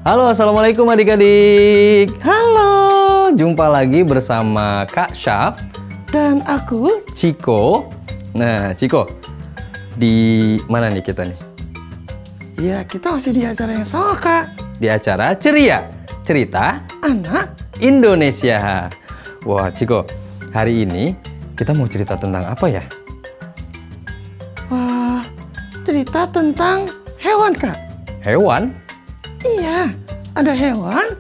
Halo, assalamualaikum adik-adik. Halo, jumpa lagi bersama Kak Syaf Dan aku, Ciko. Nah, Ciko, di mana nih kita nih? ya kita masih di acara yang sama Kak. Di acara Ceria, Cerita Anak, Indonesia. Wah, Ciko, hari ini kita mau cerita tentang apa ya? wah, cerita tentang hewan Kak. Hewan? Iya, ada hewan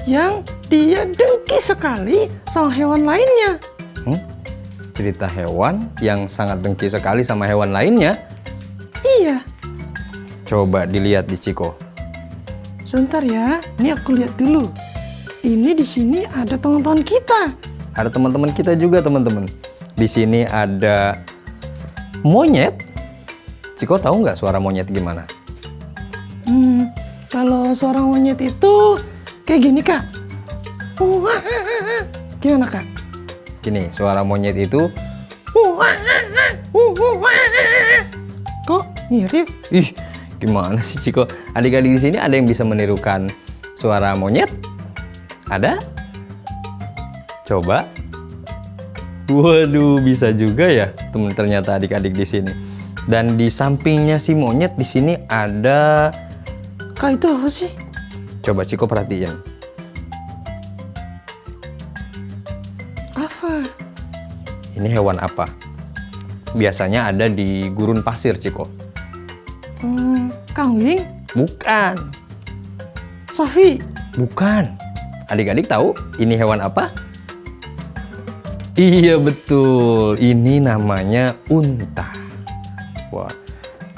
yang dia dengki sekali sama hewan lainnya. Cerita hewan yang sangat dengki sekali sama hewan lainnya. Iya, Coba dilihat di Ciko. sebentar ya, ini aku lihat dulu. Ini di sini ada teman-teman kita. Ada teman-teman kita juga, teman-teman. Di sini ada monyet. Ciko tahu nggak suara monyet gimana? Kalau suara monyet itu kayak gini Kak. Gimana Kak? Gini, suara monyet itu, Kok mirip? ih, gimana sih Ciko? Adik-adik di sini ada yang bisa menirukan suara monyet? Ada? Coba. Waduh, bisa juga ya, teman. Ternyata adik-adik di sini. Dan di sampingnya si monyet di sini ada. Kak itu apa sih? Coba Ciko perhatiin. Apa? Ini hewan apa? Biasanya ada di gurun pasir, Ciko. Kambing? Bukan. Sapi? Bukan. Adik-adik tahu ini hewan apa? Iya betul. Ini namanya unta. Wah.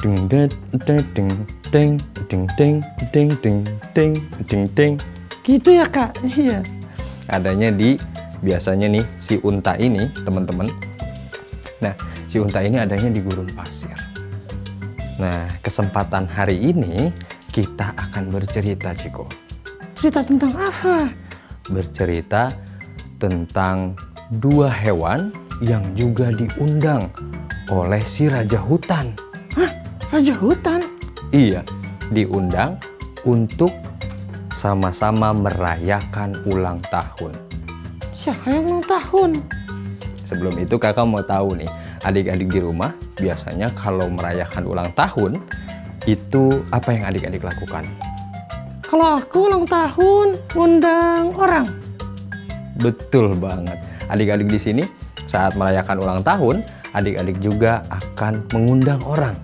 Ding ding ding ding ding ding ding ding ding ding ding ding. Gitu ya Kak? Iya. Adanya di biasanya nih si unta ini, teman-teman. Nah, si unta ini adanya di gurun pasir. Nah, kesempatan hari ini kita akan bercerita, Ciko. Cerita tentang apa? Bercerita tentang dua hewan yang juga diundang oleh si raja hutan. Hah? Raja hutan? Iya, diundang untuk sama-sama merayakan ulang tahun. Siapa yang ulang tahun? Sebelum itu kakak mau tahu nih, adik-adik di rumah biasanya kalau merayakan ulang tahun itu apa yang adik-adik lakukan? Kalau aku ulang tahun, undang orang. Betul banget. Adik-adik di sini saat merayakan ulang tahun, adik-adik juga akan mengundang orang.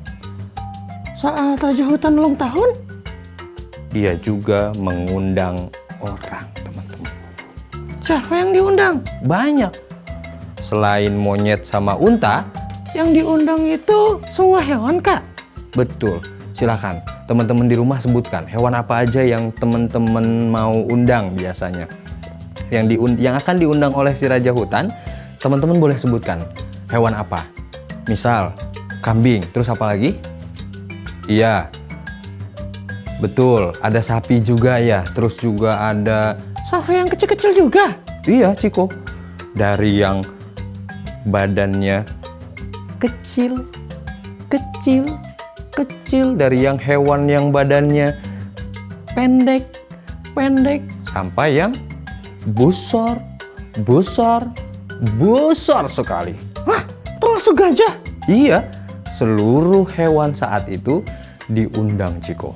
Saat Raja Hutan ulang tahun, Dia juga mengundang orang, teman-teman. siapa yang diundang? Banyak. Selain monyet sama unta, Yang diundang itu semua hewan Kak. betul. Silakan teman-teman di rumah sebutkan hewan apa aja yang teman-teman mau undang biasanya. Yang akan diundang oleh si raja hutan, teman-teman boleh sebutkan hewan apa. Misal kambing, terus apa lagi? Iya. Betul, ada sapi juga ya. Terus juga ada, Sapi yang kecil-kecil juga. iya Ciko, dari yang badannya kecil, kecil, kecil, dari yang hewan yang badannya pendek, pendek, sampai yang besar, besar, besar sekali. Hah? Termasuk gajah? Iya, seluruh hewan saat itu diundang, Ciko.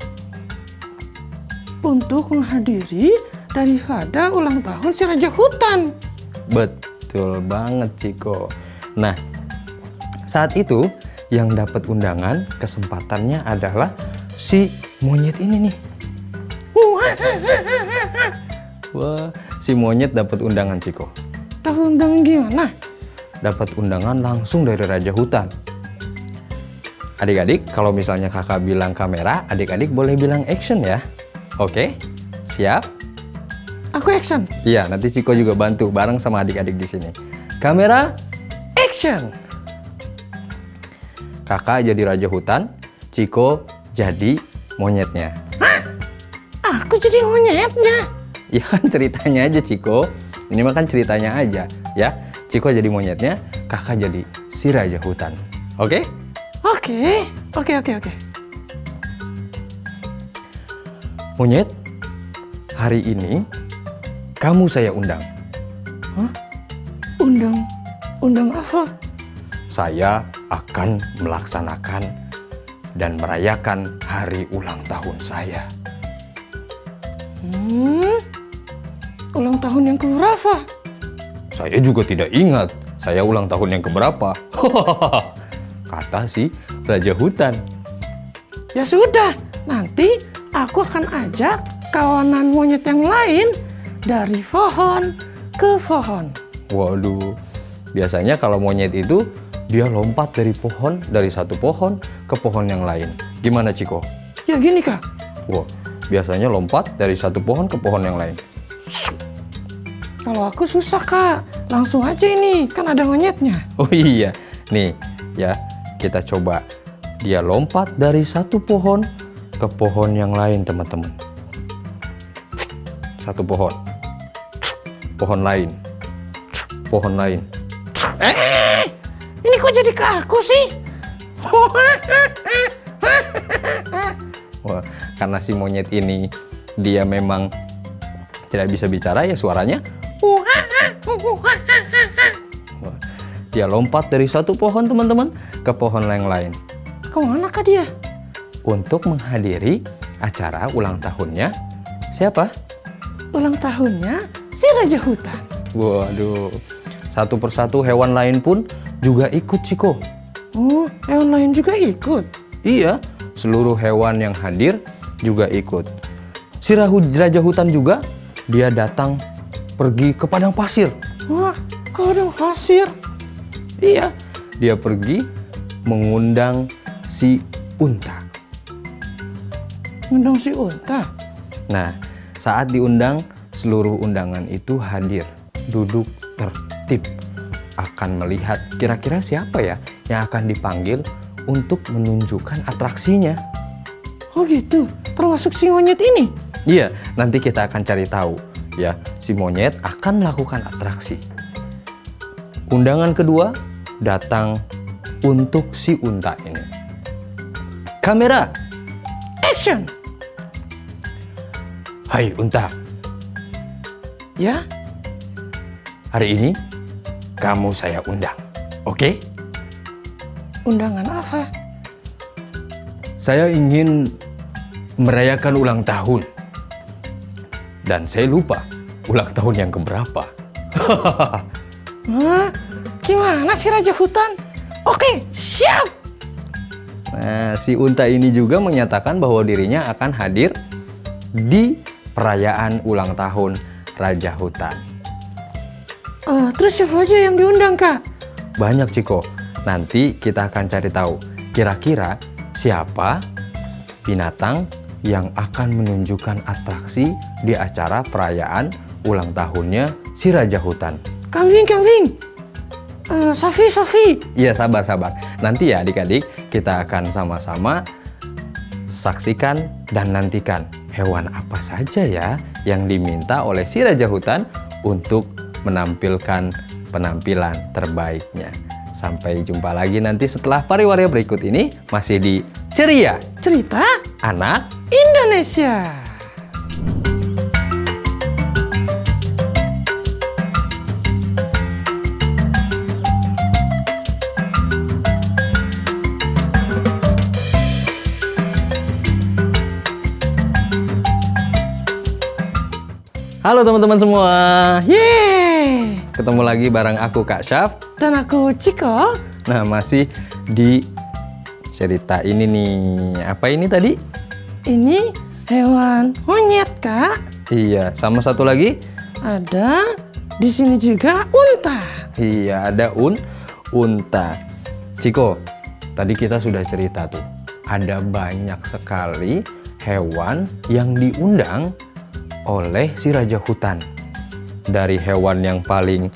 Untuk menghadiri daripada ulang tahun si Raja Hutan. Betul banget, Ciko. Nah, saat itu yang dapat undangan kesempatannya adalah si monyet ini nih. Wah, si monyet dapat undangan, Ciko. Dapat undangan gimana? Dapat undangan langsung dari raja hutan. Adik-adik, kalau misalnya kakak bilang kamera, adik-adik boleh bilang action ya. Oke, siap? Aku action. Iya, nanti Ciko juga bantu bareng sama adik-adik di sini. Kamera, action! Kakak jadi raja hutan, Ciko jadi monyetnya. Aku jadi monyetnya. Ya kan ceritanya aja, Ciko. Ini mah kan ceritanya aja, ya. Ciko jadi monyetnya, kakak jadi si raja hutan. Oke? Oke. Monyet, hari ini kamu saya undang. Hah? Undang apa? Saya akan melaksanakan dan merayakan hari ulang tahun saya. Ulang tahun yang keberapa? Saya juga tidak ingat saya ulang tahun yang keberapa. Kata si Raja Hutan. Ya sudah, nanti aku akan ajak kawanan monyet yang lain dari pohon ke pohon. Waduh, biasanya kalau monyet itu dia lompat dari satu pohon ke pohon yang lain. Gimana Ciko? Ya gini Kak, Wah, biasanya lompat dari satu pohon ke pohon yang lain. kalau aku susah Kak, langsung aja ini, kan ada monyetnya. Oh iya, nih ya kita coba. Dia lompat dari satu pohon ke pohon yang lain teman-teman. Satu pohon, pohon lain, pohon lain. Ini kok jadi ke aku sih? Wah, karena si monyet ini dia memang tidak bisa bicara ya suaranya. Wah, dia lompat dari satu pohon teman-teman ke pohon yang lain Kemana Kak dia? untuk menghadiri acara ulang tahunnya siapa? Ulang tahunnya si Raja Hutan. Waduh, satu persatu hewan lain pun juga ikut Ciko. Oh, hewan lain juga ikut. Iya, seluruh hewan yang hadir juga ikut. Si Raja Hutan juga dia datang pergi ke padang pasir. Wah, padang pasir. Iya, dia pergi mengundang si unta. Undang si unta. Nah, saat diundang, seluruh undangan itu hadir, duduk tertib, akan melihat kira-kira siapa ya yang akan dipanggil untuk menunjukkan atraksinya. Oh gitu, termasuk si monyet ini. Iya, nanti kita akan cari tahu ya, si monyet akan melakukan atraksi. Undangan kedua datang untuk si unta ini. Kamera, Action. hai unta, Ya, hari ini kamu saya undang, oke? undangan apa? Saya ingin merayakan ulang tahun. Dan saya lupa ulang tahun yang keberapa. Hah? Gimana si Raja Hutan? Oke, siap. Nah, si unta ini juga menyatakan bahwa dirinya akan hadir di perayaan ulang tahun Raja Hutan. Terus siapa aja yang diundang Kak? Banyak Ciko. Nanti kita akan cari tahu kira-kira siapa binatang yang akan menunjukkan atraksi di acara perayaan ulang tahunnya si Raja Hutan. Kambing. Safi. Iya, sabar. Nanti ya adik-adik, kita akan sama-sama saksikan dan nantikan hewan apa saja ya yang diminta oleh si Raja Hutan untuk menampilkan penampilan terbaiknya. Sampai jumpa lagi nanti setelah pariwara berikut ini, masih di Ceria Cerita Anak. Indonesia. Halo teman-teman semua, Yeay. ketemu lagi bareng aku Kak Syaf. Dan aku Ciko. Nah, masih di cerita ini nih. Apa ini tadi? Ini hewan monyet Kak. Iya, sama satu lagi. Ada di sini juga unta. Iya, ada unta. Ciko, tadi kita sudah cerita tuh. Ada banyak sekali hewan yang diundang oleh si Raja Hutan. Dari hewan yang paling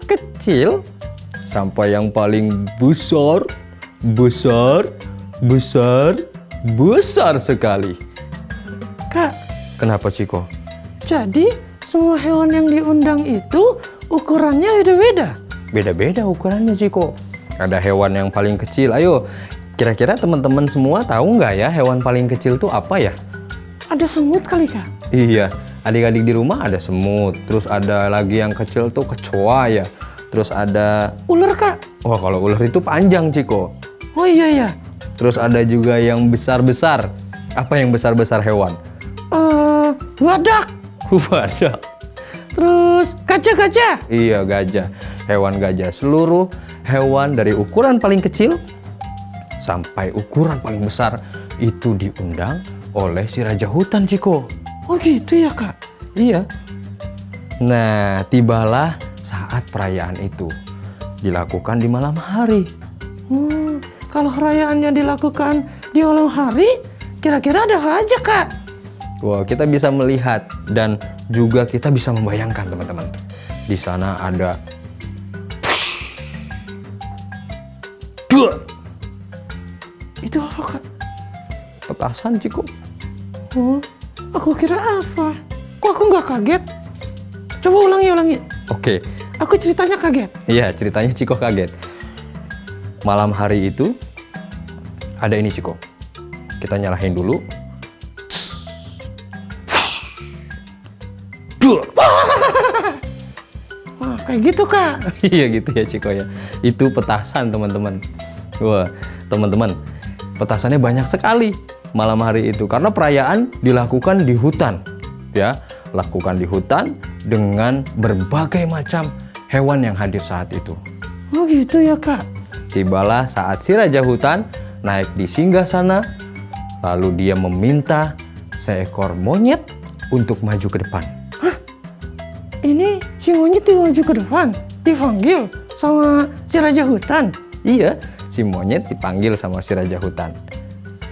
Kecil sampai yang paling besar sekali. Kak, Kenapa Ciko? jadi semua hewan yang diundang itu ukurannya beda-beda. Beda-beda ukurannya Ciko. Ada hewan yang paling kecil. Ayo Kira-kira teman-teman semua tahu nggak ya hewan paling kecil tuh apa ya? Ada semut kali, Kak? Iya, adik-adik di rumah ada semut, terus ada lagi yang kecil tuh kecoa ya. Terus ada, Ular, Kak? wah kalau ular itu panjang Ciko. Oh iya ya. Terus ada juga yang besar-besar. Apa yang besar-besar hewan? Badak. Wadah. Terus gajah-gajah. Iya, gajah. Hewan gajah. Seluruh hewan dari ukuran paling kecil sampai ukuran paling besar itu diundang oleh si Raja Hutan, Ciko. Oh gitu ya, Kak? Iya. Nah, tibalah saat perayaan itu. Dilakukan di malam hari. Kalau perayaannya dilakukan di malam hari, kira-kira ada apa aja, Kak? Wah, kita bisa melihat dan juga kita bisa membayangkan, teman-teman. Di sana ada Itu apa, Kak? petasan, Ciko. Oh, aku kira apa? Kok aku nggak kaget? Coba ulangi. Oke. Aku ceritanya kaget. Iya, ceritanya Ciko kaget. Malam hari itu ada ini, Ciko. Kita nyalahin dulu. Wah, kayak gitu, Kak. Iya gitu ya, Ciko ya. Itu petasan, teman-teman. Wah, teman-teman, petasannya banyak sekali malam hari itu karena perayaan dilakukan di hutan. Ya, lakukan di hutan dengan berbagai macam hewan yang hadir saat itu. Oh gitu ya, Kak. Tibalah saat si Raja Hutan naik di singgasana, lalu dia meminta seekor monyet untuk maju ke depan. Ini si monyet maju ke depan, dipanggil sama si Raja Hutan. Iya, si monyet dipanggil sama si Raja Hutan.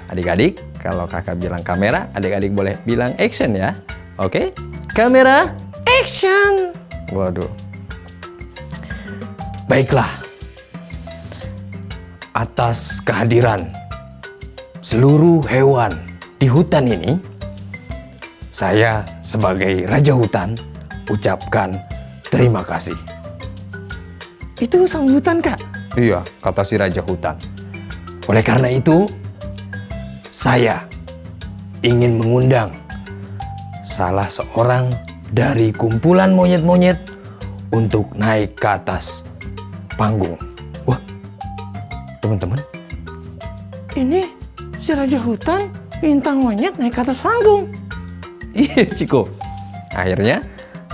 Adik-adik, kalau kakak bilang kamera, adik-adik boleh bilang action ya. Oke? Kamera, Action! waduh. Baiklah. Atas kehadiran seluruh hewan di hutan ini, saya sebagai Raja Hutan ucapkan terima kasih. Itu sambutan, Kak. Iya, kata si Raja Hutan. Oleh karena itu, saya ingin mengundang salah seorang dari kumpulan monyet-monyet untuk naik ke atas panggung. Wah, teman-teman, Ini si Raja Hutan minta monyet naik ke atas panggung. iya Ciko. Akhirnya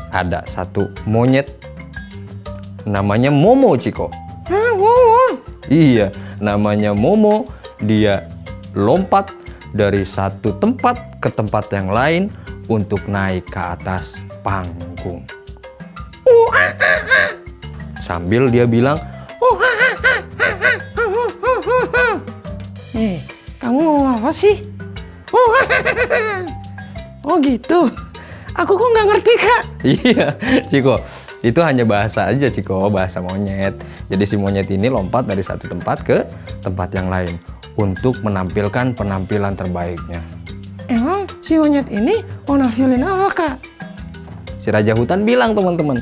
ada satu monyet namanya Momo, Ciko. Hah, wow. Iya, namanya Momo. Dia lompat dari satu tempat ke tempat yang lain untuk naik ke atas panggung. Sambil dia bilang, Kamu mau apa sih? Oh gitu. Aku kok nggak ngerti, Kak. iya, Ciko. Itu hanya bahasa aja, Ciko, bahasa monyet. Jadi si monyet ini lompat dari satu tempat ke tempat yang lain untuk menampilkan penampilan terbaiknya. Emang si monyet ini mau nampilin apa, Kak? Si Raja Hutan bilang, teman-teman,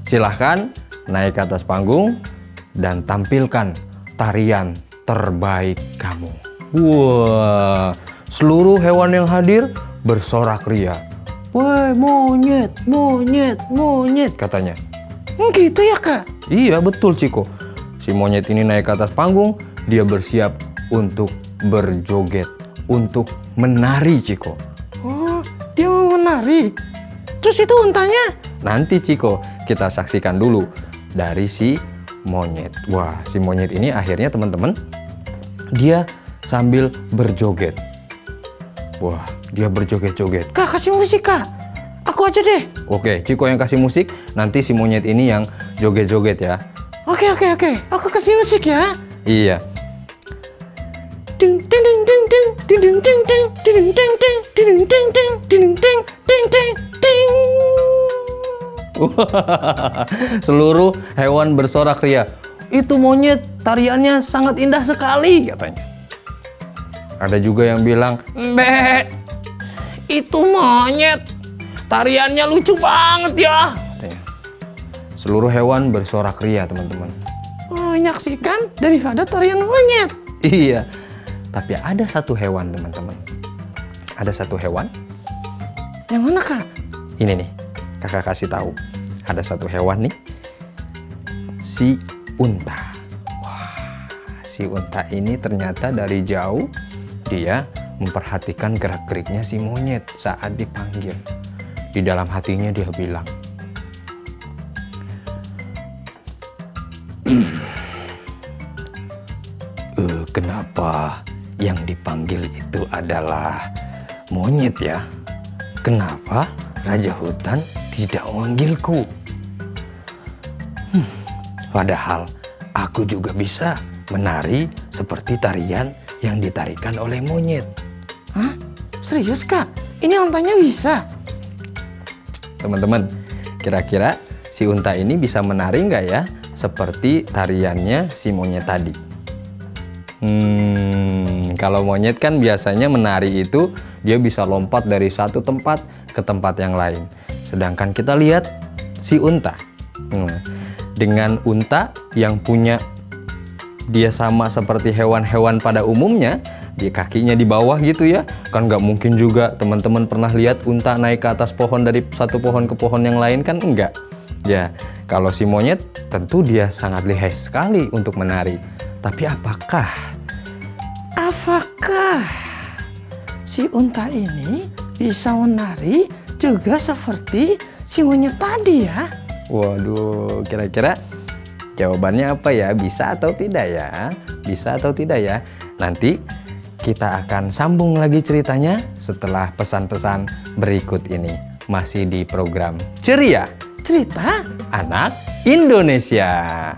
silahkan naik ke atas panggung dan tampilkan tarian terbaik kamu. Wah, seluruh hewan yang hadir bersorak ria. Woi, monyet, monyet, monyet, katanya. Gitu ya, Kak? Iya, betul, Ciko. Si monyet ini naik ke atas panggung, dia bersiap untuk berjoget, untuk menari, Ciko. Oh, dia mau menari. Terus itu untanya? Nanti, Ciko, kita saksikan dulu dari si monyet. Wah, si monyet ini akhirnya, teman-teman, dia sambil berjoget. Wah, dia berjoget-joget. Kak, kasih musik, Kak. Aku aja deh. Oke, Ciko yang kasih musik, nanti si monyet ini yang joget-joget ya. Oke. Aku kasih musik ya. Iya. Ding ding ding ding ding ding ding ding ding ding ding ding ding ding ding ding ding ding ding ding. Seluruh hewan bersorak ria. Itu monyet, tariannya sangat indah sekali, katanya. Ada juga yang bilang, "Mbak, itu monyet, tariannya lucu banget ya," katanya. Seluruh hewan bersorak ria, teman-teman. Menyaksikan daripada tarian monyet. Iya, tapi ada satu hewan teman-teman. Ada satu hewan. Yang mana, Kak? Ini nih, kakak kasih tahu. Ada satu hewan nih, si unta. Wah, si unta ini ternyata dari jauh dia memperhatikan gerak-geriknya si monyet saat dipanggil. Di dalam hatinya dia bilang, kenapa yang dipanggil itu adalah monyet ya? Kenapa Raja Hutan tidak memanggilku? Padahal aku juga bisa menari seperti tarian yang ditarikan oleh monyet. Hah? Serius, Kak? Ini untanya bisa? Teman-teman, kira-kira si unta ini bisa menari nggak ya? Seperti tariannya si monyet tadi. Kalau monyet kan biasanya menari itu dia bisa lompat dari satu tempat ke tempat yang lain. Sedangkan kita lihat si unta. Dengan unta yang punya dia sama seperti hewan-hewan pada umumnya, di kakinya di bawah gitu ya. Kan nggak mungkin juga teman-teman pernah lihat unta naik ke atas pohon dari satu pohon ke pohon yang lain kan enggak. Ya, kalau si monyet tentu dia sangat lihai sekali untuk menari. Tapi apakah si unta ini bisa menari juga seperti si monyet tadi ya? Waduh, kira-kira jawabannya apa ya? Bisa atau tidak ya? Bisa atau tidak ya? Nanti kita akan sambung lagi ceritanya setelah pesan-pesan berikut ini. Masih di program Ceria Cerita Anak Indonesia.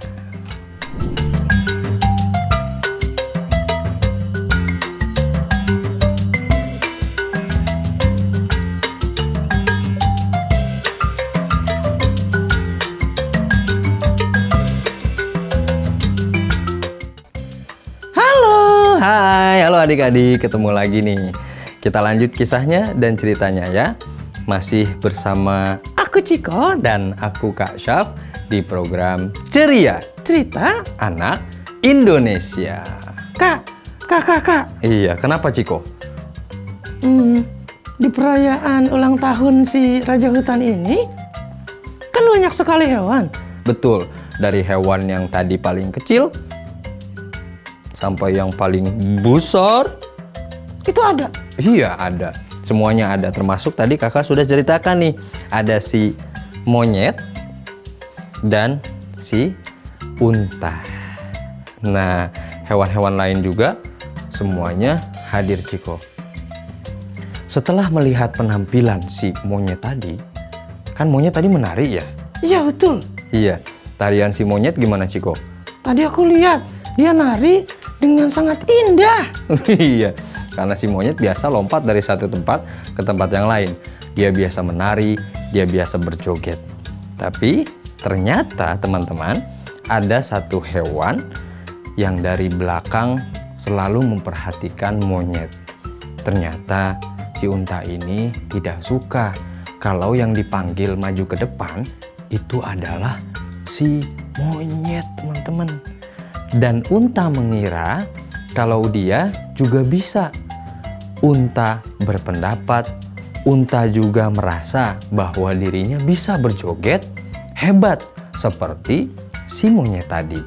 Halo adik-adik, ketemu lagi nih. Kita lanjut kisahnya dan ceritanya ya. Masih bersama aku Ciko dan aku Kak Syaf di program Ceria Cerita Anak Indonesia. Kak. Iya, kenapa Ciko? Di perayaan ulang tahun si Raja Hutan ini kan banyak sekali hewan. Betul, dari hewan yang tadi paling kecil sampai yang paling besar. Itu ada? Iya, ada. Semuanya ada, termasuk tadi kakak sudah ceritakan nih. Ada si monyet dan si unta. Nah, hewan-hewan lain juga semuanya hadir Ciko. Setelah melihat penampilan si monyet tadi, kan monyet tadi menari ya? Iya, betul. Iya, tarian si monyet gimana Ciko? Tadi aku lihat dia nari dengan sangat indah. Iya, karena si monyet biasa lompat dari satu tempat ke tempat yang lain. Dia biasa menari, dia biasa berjoget. Tapi ternyata teman-teman, ada satu hewan yang dari belakang selalu memperhatikan monyet. Ternyata si unta ini tidak suka kalau yang dipanggil maju ke depan itu adalah si monyet, teman-teman. Dan unta mengira kalau dia juga bisa. Unta berpendapat, unta juga merasa bahwa dirinya bisa berjoget hebat seperti si monyet tadi.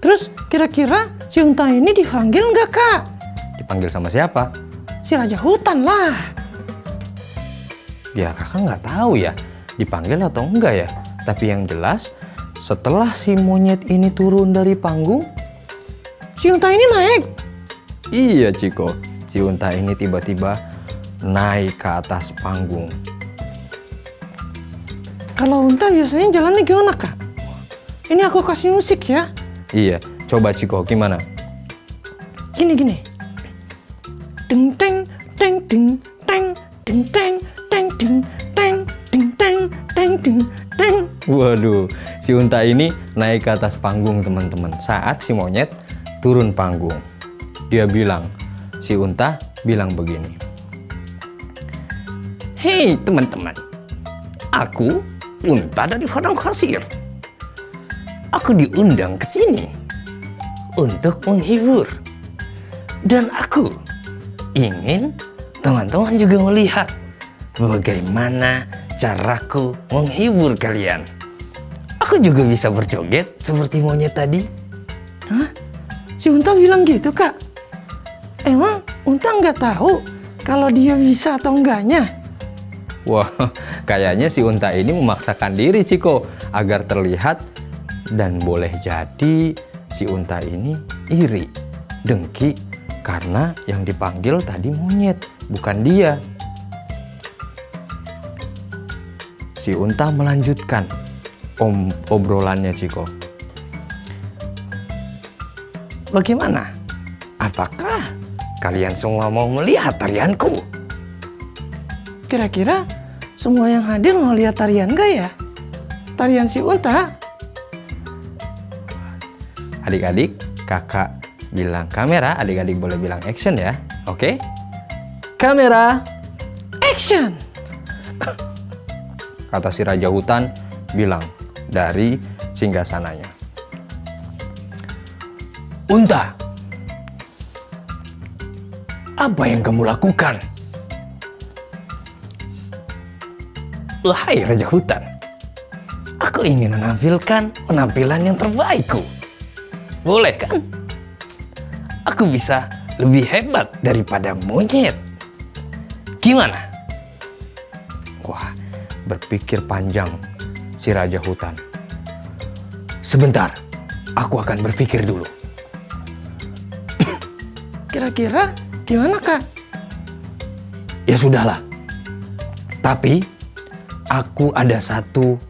Terus kira-kira si unta ini dipanggil nggak, Kak? Dipanggil sama siapa? Si Raja Hutan lah. Ya kakak nggak tahu ya dipanggil atau enggak ya. Tapi yang jelas setelah si monyet ini turun dari panggung, si unta ini naik. Iya Ciko, si unta ini tiba-tiba naik ke atas panggung. Kalau unta biasanya jalannya gimana, Kak? Ini aku kasih musik ya. Iya, coba Ciko gimana? Gini. Ding teng teng ding teng ding teng teng ding teng ding teng teng ding teng. Waduh, si unta ini naik ke atas panggung teman-teman. Saat si monyet turun panggung, dia bilang, si unta bilang begini. Hei teman-teman, aku unta dari padang pasir. Aku diundang ke sini untuk menghibur. Dan aku ingin teman-teman juga melihat bagaimana caraku menghibur kalian. Aku juga bisa berjoget seperti monyet tadi. Hah? Si Unta bilang gitu, Kak? Emang Unta nggak tahu kalau dia bisa atau enggaknya? Wah, kayaknya si Unta ini memaksakan diri, Ciko, agar terlihat, dan boleh jadi si Unta ini iri, dengki, karena yang dipanggil tadi monyet, bukan dia. Si Unta melanjutkan obrolannya, Ciko. Bagaimana? Apakah kalian semua mau melihat tarianku? Kira-kira semua yang hadir mau lihat tarian gak ya? Tarian si Unta? Adik-adik, kakak bilang kamera, adik-adik boleh bilang action ya. Oke? Kamera, Action! kata si Raja Hutan bilang dari singgasananya. Unta, apa yang kamu lakukan? Wahai Raja Hutan, aku ingin menampilkan penampilan yang terbaikku. Boleh kan? Aku bisa lebih hebat daripada monyet. Gimana? Wah, berpikir panjang si Raja Hutan. Sebentar, aku akan berpikir dulu. Kira-kira gimana, Kak? Ya sudahlah. Tapi aku ada satu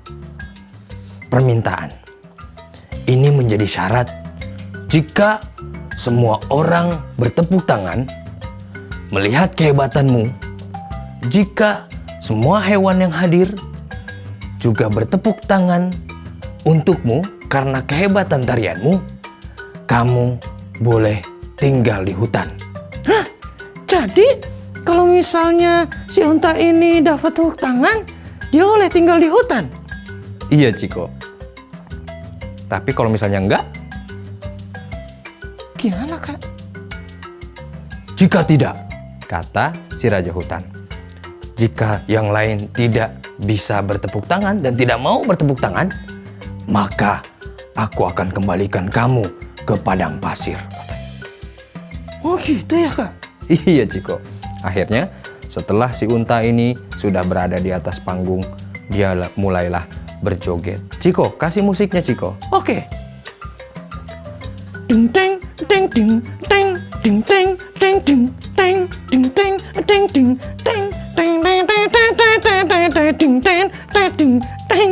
permintaan. Ini menjadi syarat jika semua orang bertepuk tangan melihat kehebatanmu. Jika semua hewan yang hadir juga bertepuk tangan untukmu karena kehebatan tarianmu, kamu boleh tinggal di hutan. Hah? Jadi kalau misalnya si Unta ini dapat tepuk tangan, dia boleh tinggal di hutan? Iya, Ciko. Tapi kalau misalnya enggak, gimana, Kak? jika tidak, kata si Raja Hutan. Jika yang lain tidak bisa bertepuk tangan dan tidak mau bertepuk tangan, maka aku akan kembalikan kamu ke padang pasir. Oh gitu ya, Kak? Iya, Ciko. Akhirnya setelah si Unta ini sudah berada di atas panggung, dia mulailah berjoget. Ciko, kasih musiknya, Ciko. Oke. Ding teng teng ding teng ding teng teng ding teng ding teng teng ding teng teng teng teng teng teng teng teng ding teng teng ding teng.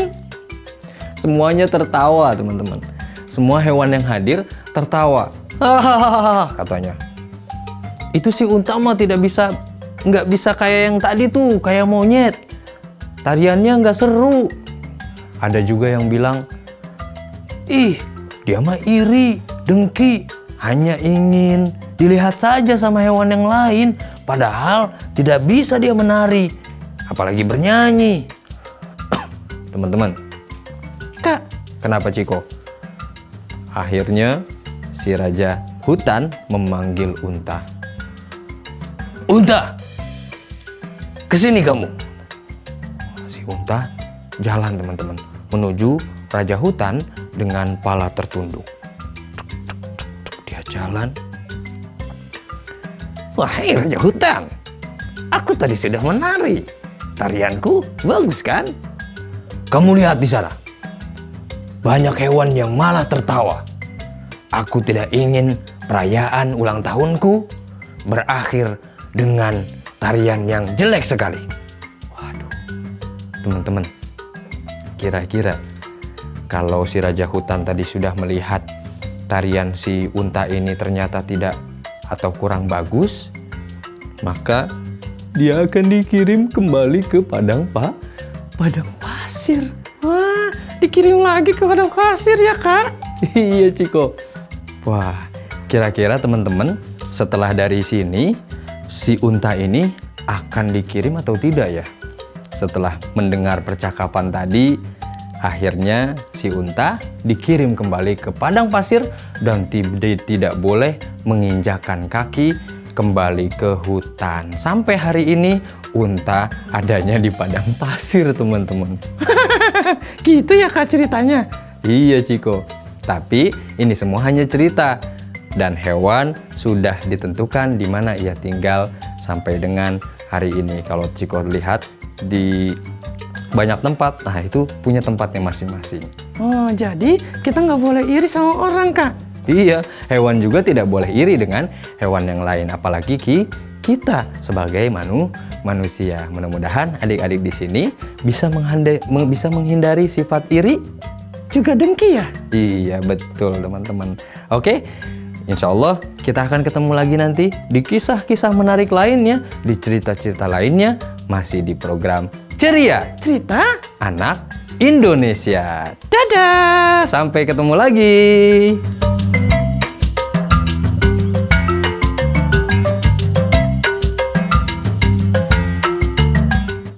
Semuanya tertawa, teman-teman. Semua hewan yang hadir tertawa. Hahaha, katanya. Itu si Unta mah nggak bisa kayak yang tadi tuh, kayak monyet. Tariannya nggak seru. Ada juga yang bilang, ih, dia mah iri, dengki, hanya ingin dilihat saja sama hewan yang lain, padahal tidak bisa dia menari, apalagi bernyanyi. Teman-teman, Kak, kenapa, Ciko? Akhirnya si Raja Hutan memanggil Unta. Unta, kesini kamu. Si Unta jalan, teman-teman, menuju Raja Hutan dengan pala tertunduk. Dia jalan. Wahai Raja Hutan, aku tadi sudah menari. Tarianku bagus kan? Kamu lihat di sana. Banyak hewan yang malah tertawa. Aku tidak ingin perayaan ulang tahunku berakhir dengan tarian yang jelek sekali. Waduh, teman-teman, kira-kira kalau si Raja Hutan tadi sudah melihat tarian si Unta ini ternyata tidak atau kurang bagus, maka dia akan dikirim kembali ke padang pasir. Wah, dikirim lagi ke padang pasir ya, Kak? Iya, Ciko. Wah, kira-kira teman-teman setelah dari sini si Unta ini akan dikirim atau tidak ya? Setelah mendengar percakapan tadi Akhirnya si unta dikirim kembali ke padang pasir dan tidak boleh menginjakkan kaki kembali ke hutan. Sampai hari ini unta adanya di padang pasir, teman-teman. Gitu ya Kak ceritanya? Iya Ciko, tapi ini semua hanya cerita. Dan hewan sudah ditentukan di mana ia tinggal sampai dengan hari ini. Kalau Ciko lihat di banyak tempat, nah itu punya tempatnya masing-masing. Oh, jadi kita nggak boleh iri sama orang, Kak? Iya, hewan juga tidak boleh iri dengan hewan yang lain. Apalagi kita sebagai manusia. Mudah-mudahan adik-adik di sini bisa menghindari sifat iri Juga dengki ya? Iya, betul teman-teman. Oke, insya Allah kita akan ketemu lagi nanti di kisah-kisah menarik lainnya, di cerita-cerita lainnya, masih di program Ceria Cerita Anak Indonesia. Dadah! Sampai ketemu lagi.